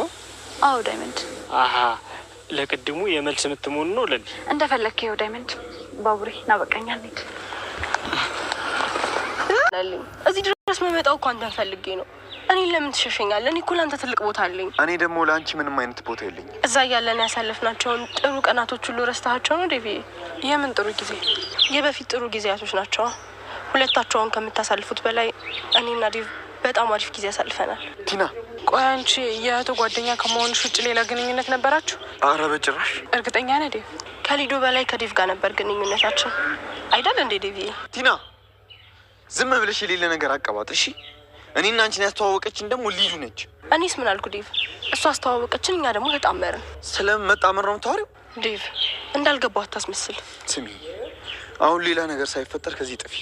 ነው? አዎ ዳይመንድ። አሃ ለቅድሙ የመልስ ምትሞን ነው ለኔ። እንደፈለከው ዳይመንድ። ባቡሬ ና በቃኛ እንሂድ። እዚህ ድረስ መመጣው እኮ አንተን ፈልጌ ነው። እኔ ለምን ትሸሸኛለህ? እኔ እኮ ላንተ ትልቅ ቦታ አለኝ። እኔ ደግሞ ለአንቺ ምንም አይነት ቦታ የለኝ። እዛ ያለን ያሳለፍናቸውን ጥሩ ቀናቶች ሁሉ ረስተሃቸው ነው ዴቪ? የምን ጥሩ ጊዜ? የበፊት ጥሩ ጊዜያቶች ናቸው። ሁለታቸውን ከምታሳልፉት በላይ እኔና ዴቭ በጣም አሪፍ ጊዜ ያሳልፈናል። ቲና ቆይ አንቺ የእህቱ ጓደኛ ከመሆንሽ ውጭ ሌላ ግንኙነት ነበራችሁ? አረ በጭራሽ። እርግጠኛ ነህ ዴቭ? ከሊዶ በላይ ከዴቭ ጋር ነበር ግንኙነታችን አይደል እንዴ ዴቪ? ቲና ዝም ብለሽ የሌለ ነገር አቀባጥ እሺ። እኔና አንቺን ያስተዋወቀችን ደግሞ ሊዱ ነች። እኔስ ምን አልኩ ዴቭ? እሷ አስተዋወቀችን፣ እኛ ደግሞ ተጣመርን። ስለመጣመር ነው የምታወሪው? ዴቭ እንዳልገባው አታስመስል። ስሚ አሁን ሌላ ነገር ሳይፈጠር ከዚህ ጥፊ።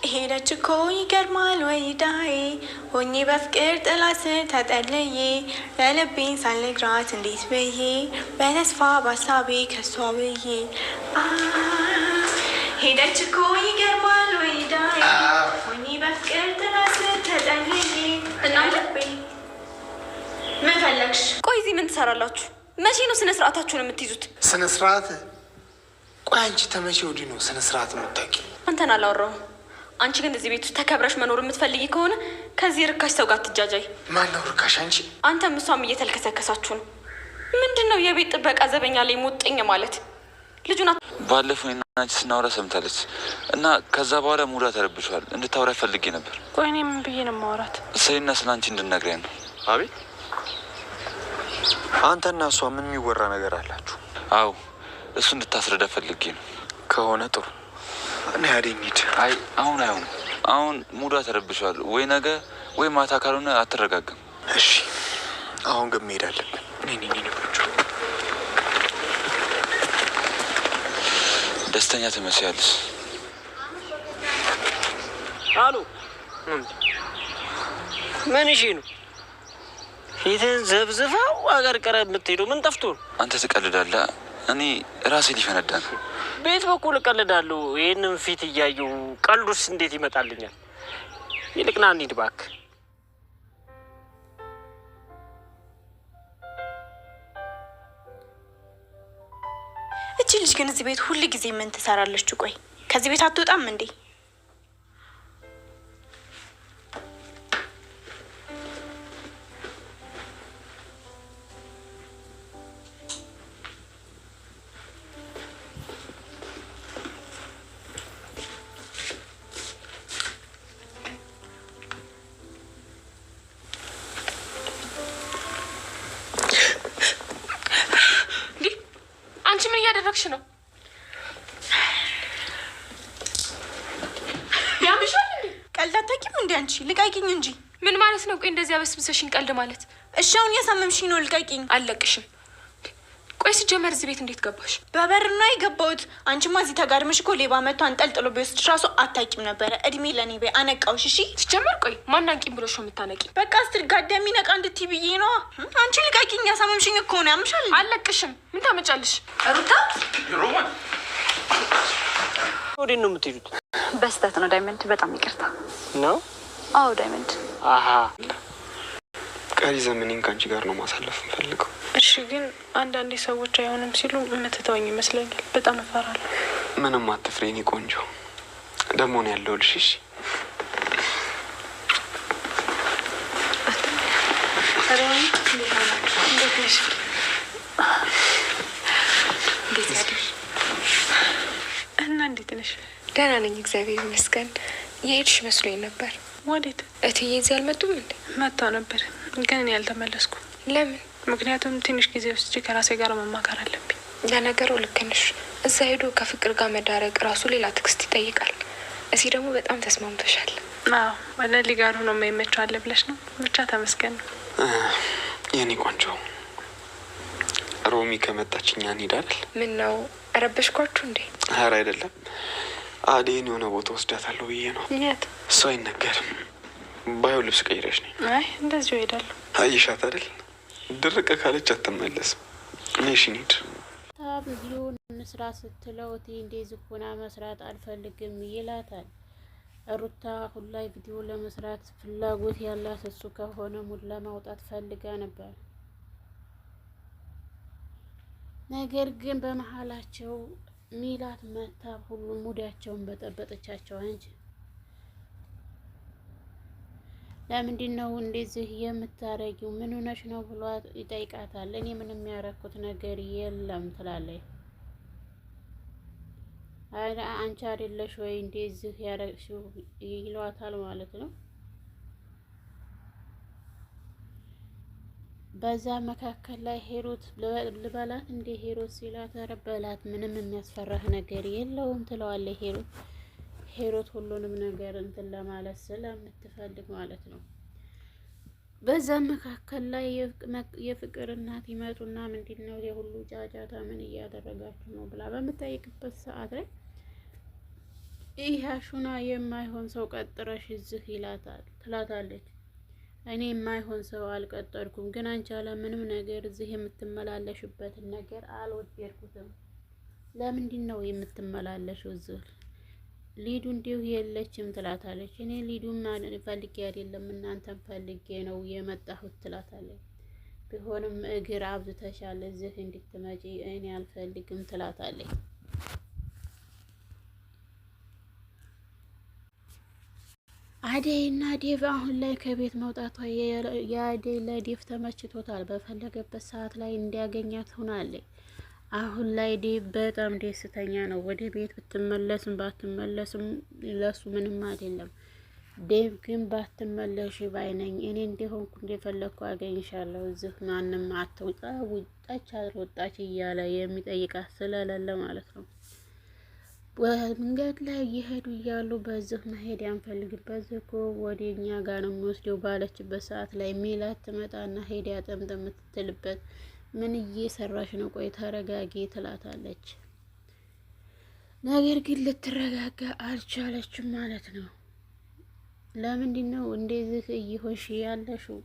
ሄደች እኮ ይገርማል ወይዳዬ ሆኜ በፍቅር ጥላ ስር ተጠለዬ ለልቤን ሳልነግራት እንዴት ብዬ በተስፋ በሀሳቤ ከሷ ብዬ ሄደች እኮ ይገርማል ወይዳዬ ሆኜ በፍቅር ጥላ ስር ተጠለዬ እናለቤ ምን ፈለግሽ? ቆይ እዚህ ምን ትሰራላችሁ? መቼ ነው ስነ ስርዓታችሁን የምትይዙት? ስነ ስርዓት? ቆይ አንቺ ተመቼ ወዲህ ነው ስነ ስርዓት የምታውቂው? አንተን አላወራሁም። አንቺ ግን እዚህ ቤት ውስጥ ተከብረሽ መኖር የምትፈልጊ ከሆነ ከዚህ ርካሽ ሰው ጋር ትጃጃይ። ማን ነው ርካሽ? አንቺ? አንተም እሷም እየተልከሰከሳችሁ ነው። ምንድን ነው የቤት ጥበቃ ዘበኛ ላይ ሙጥኝ ማለት? ልጁና ባለፈው እና አንቺ ስናወራ ሰምታለች እና ከዛ በኋላ ሙዳ ተረብሿል። እንድታወራ ፈልጌ ነበር። ቆይ እኔ ምን ብዬ ነው የማወራት? እሰይና ስለ አንቺ እንድነግረኝ ነው። አቤት። አንተና እሷ ምን የሚወራ ነገር አላችሁ? አዎ እሱ እንድታስረዳ ፈልጌ ነው። ከሆነ ጥሩ እኔ ያደኝድ። አይ አሁን አይሆንም። አሁን ሙዳ ተረብሿል። ወይ ነገ ወይ ማታ ካልሆነ አትረጋግም። እሺ አሁን ግን መሄድ አለብን። ደስተኛ ትመስያለሽ። አሉ ምን እሺ ነው ፊትህን ዘብዝፋው አገር ቀረ የምትሄደው? ምን ጠፍቶ ነው? አንተ ትቀልዳለህ። እኔ ራሴ ሊፈነዳ ነው። ቤት በኩል እቀልዳለሁ። ይህንን ፊት እያየሁ ቀልዱስ እንዴት ይመጣልኛል? ይልቅ ና እንሂድ እባክህ። እቺ ልጅ ግን እዚህ ቤት ሁሉ ጊዜ ምን ትሰራለች? ቆይ ከዚህ ቤት አትወጣም እንዴ? እያደረግሽ ነው? ያምሻል እንዴ? ቀልድ አታውቂም እንዴ አንቺ? ልቀቂኝ እንጂ። ምን ማለት ነው? ቆይ እንደዚህ አበስብሰሽኝ ቀልድ ማለት? እሺ አሁን ያሳመምሽኝ ነው። ልቀቂኝ። አልለቅሽም። ቆይ ሲጀመር እዚህ ቤት እንዴት ገባሽ? በበር ነው የገባሁት። አንቺማ እዚህ ተጋድመሽ እኮ ሌባ መጥቶ አንጠልጥሎ ቢወስድሽ እራሱ አታውቂም ነበረ። እድሜ ለኔ በይ አነቃውሽ። እሺ ሲጀመር ቆይ ማን አንቂም ብሎሽ ነው የምታነቂ? በቃ ስትል ጋዳሚ ነቃ እንድትይ ብዬ ነው። አንቺ ልቀቂኝ። ያሳመምሽኝ እኮ ነው። ያምሻል። አልለቅሽም። ምን ታመጫለሽ? ሩታ ሮማን ወዴት ነው የምትሄዱት? በስተት ነው ዳይመንድ። በጣም ይቅርታ ነው። አዎ ዳይመንድ። አሃ ቀሪ ዘመኔን ከአንቺ ጋር ነው ማሳለፍ እንፈልገው። እሺ ግን አንዳንዴ ሰዎች አይሆንም ሲሉ የምትተወኝ ይመስለኛል። በጣም እፈራለሁ። ምንም አትፍሪ የኔ ቆንጆ። ደግሞ ነው ያለሁልሽ። እሺ እና እንዴት ነሽ? ደህና ነኝ እግዚአብሔር ይመስገን። የሄድሽ መስሎኝ ነበር። ወዴት? እትዬ እዚህ አልመጡም እንዴ? መጣ ነበር ግን እኔ አልተመለስኩም። ለምን? ምክንያቱም ትንሽ ጊዜ ወስጄ ከራሴ ጋር መማከር አለብኝ። ለነገሩ ልክ ነሽ። እዛ ሄዶ ከፍቅር ጋር መዳረቅ ራሱ ሌላ ትዕግስት ይጠይቃል። እዚህ ደግሞ በጣም ተስማምተሻል። አዎ ወለሊ ጋር ሆኖ የማይመቸው አለ ብለሽ ነው? ብቻ ተመስገን ነው የኔ ቆንጆ። ሮሚ ከመጣች እኛ እንሄዳለን። ምን ነው ረበሽኳችሁ እንዴ? ኧረ አይደለም፣ አዴን የሆነ ቦታ ወስዳታለሁ ብዬ ነው። የት? እሱ አይነገርም። ባየው ልብስ ቀይረሽ ነኝ። አይ እንደዚሁ እሄዳለሁ። አይሻት አይደል? ድርቅ ካለች አትመለስም። እሺ እንሂድ። ቪዲዮን እንስራ ስትለው እቴ እንደዚህ ሆና መስራት አልፈልግም ይላታል። ሩታ አሁን ላይ ቪዲዮ ለመስራት ፍላጎት ያላት እሱ ከሆነ ሙድ ለማውጣት ፈልጋ ነበር። ነገር ግን በመሀላቸው ሚላት መታ ሁሉም ሙዳቸውን በጠበጠቻቸው። እንጂ ለምንድን ነው እንደዚህ የምታረጊው? ምን ሆነሽ ነው ብሎ ይጠይቃታል። እኔ ምንም ያረኩት ነገር የለም ትላለች። አንቺ አይደለሽ ወይ እንደዚህ ያረግሽው ይሏታል ማለት ነው። በዛ መካከል ላይ ሄሮት ልበላት እንደ ሄሮት ሲላት ኧረ በላት ምንም የሚያስፈራህ ነገር የለውም ትለዋለች። ሄሮት ሁሉንም ነገር እንትን ለማለት ስለምትፈልግ ማለት ነው። በዛ መካከል ላይ የፍቅር እናት ይመጡና ምንድን ነው የሁሉ ጫጫታ ምን እያደረጋችሁ ነው ብላ በምጠይቅበት ሰዓት ላይ ይህ አሹና የማይሆን ሰው ቀጥረሽ እዚህ ትላታለች። እኔ የማይሆን ሰው አልቀጠርኩም፣ ግን አንቺ ምንም ነገር እዚህ የምትመላለሽበትን ነገር አልወደድኩትም። ለምንድን ነው የምትመላለሽው እዚህ? ሊዱ እንዲሁ የለችም ትላታለች። እኔ ሊዱን ፈልጌ አይደለም እናንተን ፈልጌ ነው የመጣሁት ትላታለች። ቢሆንም እግር አብዝተሻል እዚህ እንድትመጪ እኔ አልፈልግም ትላታለች። አደይ እና ዴቭ አሁን ላይ ከቤት መውጣቷ የአደይ ለዴቭ ተመችቶታል። በፈለገበት ሰዓት ላይ እንዲያገኛት ሆናለች። አሁን ላይ ዴቭ በጣም ደስተኛ ነው። ወደ ቤት ብትመለስም ባትመለስም ለሱ ምንም አይደለም። ዴቭ ግን ባትመለሽ ባይነኝ፣ እኔ እንደሆንኩ እንደፈለግኩ አገኝሻለሁ፣ እዚህ ማንም አትውጣ ውጣች አልወጣች እያለ የሚጠይቃት ስለሌለ ማለት ነው። መንገድ ላይ እየሄዱ እያሉ በዚህ መሄድ ያንፈልግም፣ በዚህ እኮ ወደ እኛ ጋር ነው የሚወስደው ባለችበት ሰዓት ላይ ሜላት ትመጣና ሄዳ ጠምጠም የምትልበት ምን እየሰራሽ ነው? ቆይ ተረጋጊ ትላታለች። ነገር ግን ልትረጋጋ አልቻለችም ማለት ነው። ለምንድን ነው እንደዚህ እየሆንሽ ያለሽው?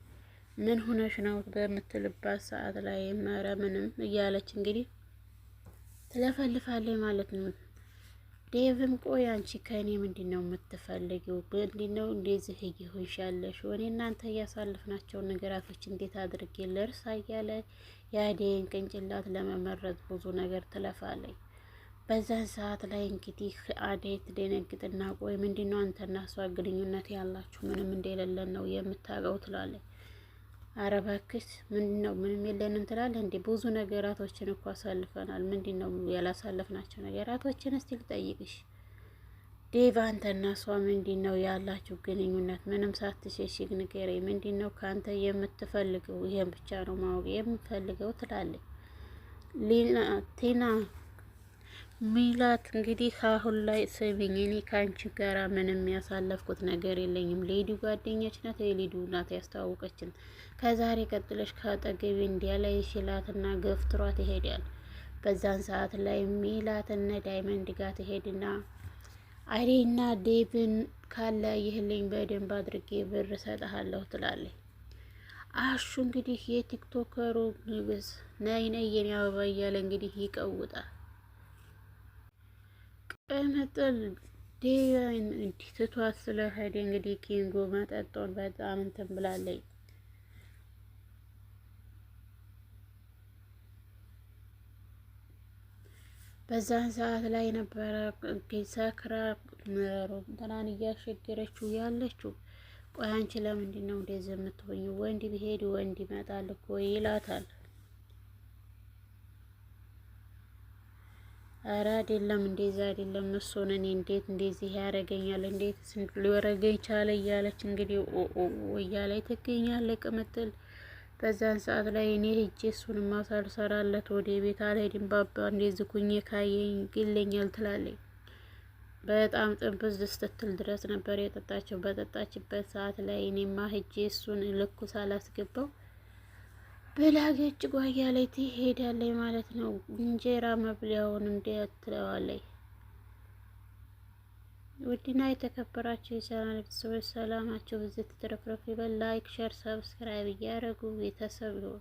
ምን ሆነሽ ነው በምትልባት ሰዓት ላይ መረ ምንም እያለች እንግዲህ ትለፈልፋለች ማለት ነው። ዴቭም ቆይ አንቺ ከእኔ ምንድን ነው የምትፈልጊው? ምንድን ነው እንደዚህ እየሆንሽ ያለሽው? እኔ እናንተ እያሳለፍናቸውን ነገራቶች እንዴት አድርጌ ልርሳ እያለ የአደይን ቅንጭላት ለመመረጥ ብዙ ነገር ትለፋለች። በዛን ሰዓት ላይ እንግዲህ አደይ ትደነግጥና ቆይ ምንድን ነው አንተና እሷ ግንኙነት ያላችሁ? ምንም እንደሌለን ነው የምታውቀው ትላለች። ኧረ እባክሽ ምንድን ነው ምንም የለንም ትላለህ እንዴ? ብዙ ነገራቶችን እኮ አሳልፈናል። ምንድን ነው ያላሳለፍናቸው ነገራቶችን እስቲ ልጠይቅሽ። ዴቭ አንተና እሷ ምንድን ነው ያላችሁ ግንኙነት? ምንም ሳትሸሽግ ንገረኝ። ምንድን ነው ከአንተ የምትፈልገው? ይሄን ብቻ ነው ማወቅ የምፈልገው ትላለች ቲና። ሚላት እንግዲህ አሁን ላይ ስሚኝ፣ እኔ ከአንቺ ጋራ ምንም ያሳለፍኩት ነገር የለኝም። ሌዲ ጓደኛች ናት፣ የሊዱ ናት ያስተዋወቀችን። ከዛሬ ቀጥለሽ ከአጠገቤ እንዲያላይ ሽላትና ገፍትሯት ይሄዳል። በዛን ሰዓት ላይ ሚላትና ዳይመንድ ጋር ትሄድና አደይና ዴቭን ካለ ይህልኝ በደንብ አድርጌ ብር ሰጥሃለሁ ትላለች። አሹ እንግዲህ የቲክቶከሩ ንጉስ ነይ ነይ የኔ አበባ እያለ እንግዲህ ይቀውጣል። ቅምጥል ዴቫን ትቷት ስለሄደ እንግዲህ ኪንጎ መጠጦን በጣም እንትን ብላለች። በዛን ሰዓት ላይ ነበረ ሰክራ እንትናን እያሸገረችው ያለችው። ቆይ አንቺ ለምንድን ነው እንደዚህ የምትሆኝ? ወንድ ቢሄድ ወንድ ይመጣል እኮ ይላታል። ኧረ አይደለም እንደዛ አይደለም፣ እሱን እኔ እንዴት እንደዚህ ያደርገኛል እንዴት ሊወረገኝ ቻለ እያለች እንግዲህ እያለች ትገኛለች ቅምጥል። በዛን ሰዓት ላይ እኔ ሂጄ እሱን ማሳልሰራለት ወደ ቤት አልሄድም፣ ባባ እንደዚህ ኩኜ ካየኝ ይለኛል ትላለች። በጣም ጥንብዝ ስትል ድረስ ነበር የጠጣችው። በጠጣችበት ሰዓት ላይ እኔማ ሂጄ እሱን ልኩ ሳላስገባው ብላገጭ ጓያ ላይ ትሄዳለች ማለት ነው። እንጀራ መብሊያውን እንዲያትለዋለች። ውድና የተከበራችሁ የቻናል ቤተሰቦች ሰላማችሁ ብዝት ትረፍረፍ ይበል። ላይክ፣ ሸር፣ ሰብስክራይብ እያደረጉ ቤተሰብ ነው።